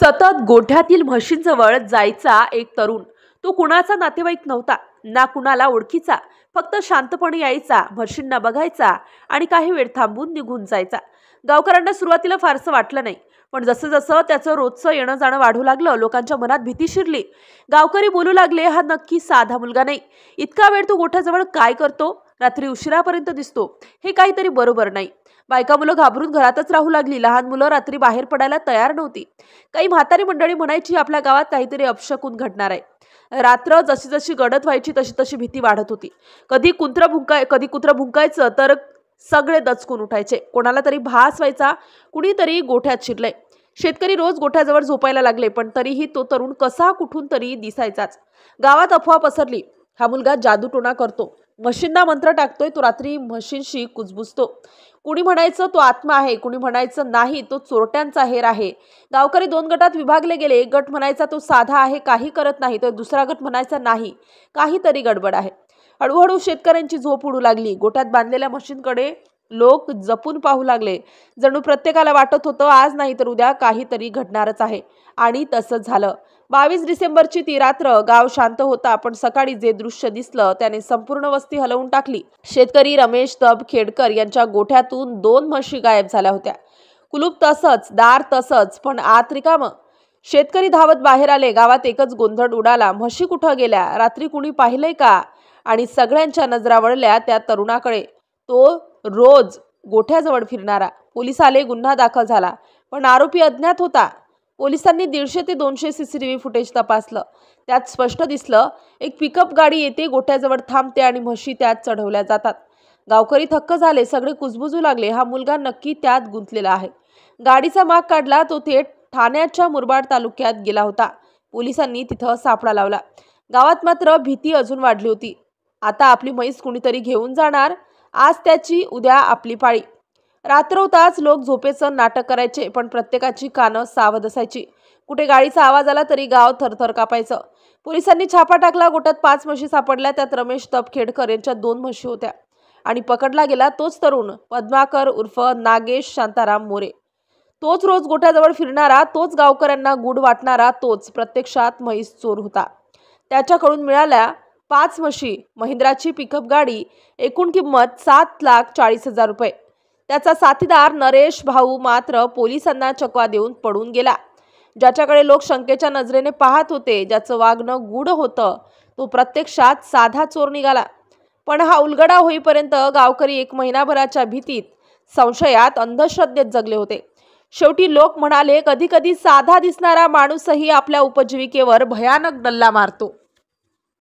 सतत गोठ्यातील म्हशींजवळ जायचा एक तरुण। तो कुणाचा नातेवाईक नव्हता, ना कुणाला ओळखीचा। फक्त शांतपणे यायचा, म्हशींना बघायचा आणि काही वेळ थांबून निघून जायचा। गावकऱ्यांना सुरुवातीला फारसं वाटलं नाही, पण जसं जसं त्याचं रोजचं येणं जाणं वाढू लागलं, लोकांच्या मनात भीती शिरली। गावकरी बोलू लागले, हा नक्की साधा मुलगा नाही। इतका वेळ तो गोठ्याजवळ काय करतो? रात्री उशिरापर्यंत दिसतो, हे काहीतरी बरोबर नाही। बायका मुलं घाबरून घरातच राहू लागली। लहान मुलं रात्री बाहेर पडायला तयार नव्हती। काही म्हातारी मंडळी म्हणायची, आपल्या गावात काहीतरी अपशकुन घडणार आहे। रात्र जशी जशी गडद व्हायची तशी तशी भीती वाढत होती। कधी कुत्रं भुंकायचं तर सगळे दचकून उठायचे। कोणाला तरी भास व्हायचा, कुणीतरी गोठ्यात शिरलंय। शेतकरी रोज गोठ्याजवळ झोपायला लागले, पण तरीही तो तरुण कसा कुठून तरी दिसायचाच। गावात अफवा पसरली, हा मुलगा जादूटोणा करतो, म्हशींना मंत्र टाकतोय, तो रात्री म्हशींशी कुजबुजतो। कुणी म्हणायचं तो आत्मा आहे, कुणी म्हणायचं नाही तो चोरट्यांचा हेर आहे। गावकरी दोन गटात विभागले गेले। एक गट म्हणायचा तो साधा आहे, काही करत नाही, तर दुसरा गट म्हणायचा नाही, काहीतरी गडबड आहे। हळूहळू शेतकऱ्यांची झोप उडू लागली। गोठ्यात बांधलेल्या म्हशींकडे लोक जपून पाहू लागले। जणू प्रत्येकाला वाटत होतं, आज नाही तर उद्या काहीतरी घडणारच आहे। आणि तसंच झालं। 22 डिसेंबरची ती रात्र। गाव शांत होता, पण सकाळी जे दृश्य दिसलं त्याने संपूर्ण वस्ती हलवून टाकली। शेतकरी रमेश खेडकर यांच्या गोठ्यातून 2 म्हशी गायब झाल्या होत्या। कुलूप तसंच, दार तसंच, पण आत रिकामं। शेतकरी धावत बाहेर आले। गावात एकच गोंधळ उडाला, म्हशी कुठं गेल्या? रात्री कुणी पाहिलंय का? आणि सगळ्यांच्या नजरा वळल्या त्या तरुणाकडे, तो रोज गोठ्याजवळ फिरणारा। पोलीस आले, गुन्हा दाखल झाला, पण आरोपी अज्ञात होता। पोलिसांनी 150 ते 200 सीसीटीव्ही फुटेज तपासलं। त्यात स्पष्ट दिसलं, एक पिकअप गाडी येते, गोठ्याजवळ थांबते आणि म्हशी त्यात चढवल्या जातात। गावकरी थक्क झाले, सगळे कुजबुजू लागले, हा मुलगा नक्की त्यात गुंतलेला आहे। गाडीचा माग काढला, तो थेट ठाण्याच्या मुरबाड तालुक्यात गेला होता। पोलिसांनी तिथं सापळा लावला। गावात मात्र भीती अजून वाढली होती। आता आपली म्हैस कुणीतरी घेऊन जाणार, आज त्याची, उद्या आपली पाळी। रात्रौताच लोक झोपेचं नाटक करायचे, पण प्रत्येकाची कानं सावध असायची। कुठे गाडीचा आवाज आला तरी गाव थरथर कापायचं। पोलिसांनी छापा टाकला। गोठ्यात 5 म्हशी सापडल्या। त्यात रमेश खेडकर यांच्या 2 म्हशी होत्या। आणि पकडला गेला तोच तरुण, पद्माकर उर्फ नागेश शांताराम मोरे। तोच रोज गोठ्याजवळ फिरणारा, तोच गावकऱ्यांना गूढ वाटणारा, तोच प्रत्यक्षात म्हैस चोर होता। त्याच्याकडून मिळाल्या 5 म्हशी, महिंद्राची पिकअप गाडी, एकूण किंमत 7,40,000 रुपये। त्याचा साथीदार नरेश भाऊ मात्र पोलिसांना चकवा देऊन पळून गेला। ज्याच्याकडे लोक शंकेच्या नजरेने पाहत होते, ज्याचं वागणं गूढ होतं, तो प्रत्यक्षात साधा चोर निघाला। पण हा उलगडा होईपर्यंत गावकरी 1 महिनाभराच्या भीतीत, संशयात, अंधश्रद्धेत जगले होते। शेवटी लोक म्हणाले, कधी कधी साधा दिसणारा माणूसही आपल्या उपजीविकेवर भयानक डल्ला मारतो।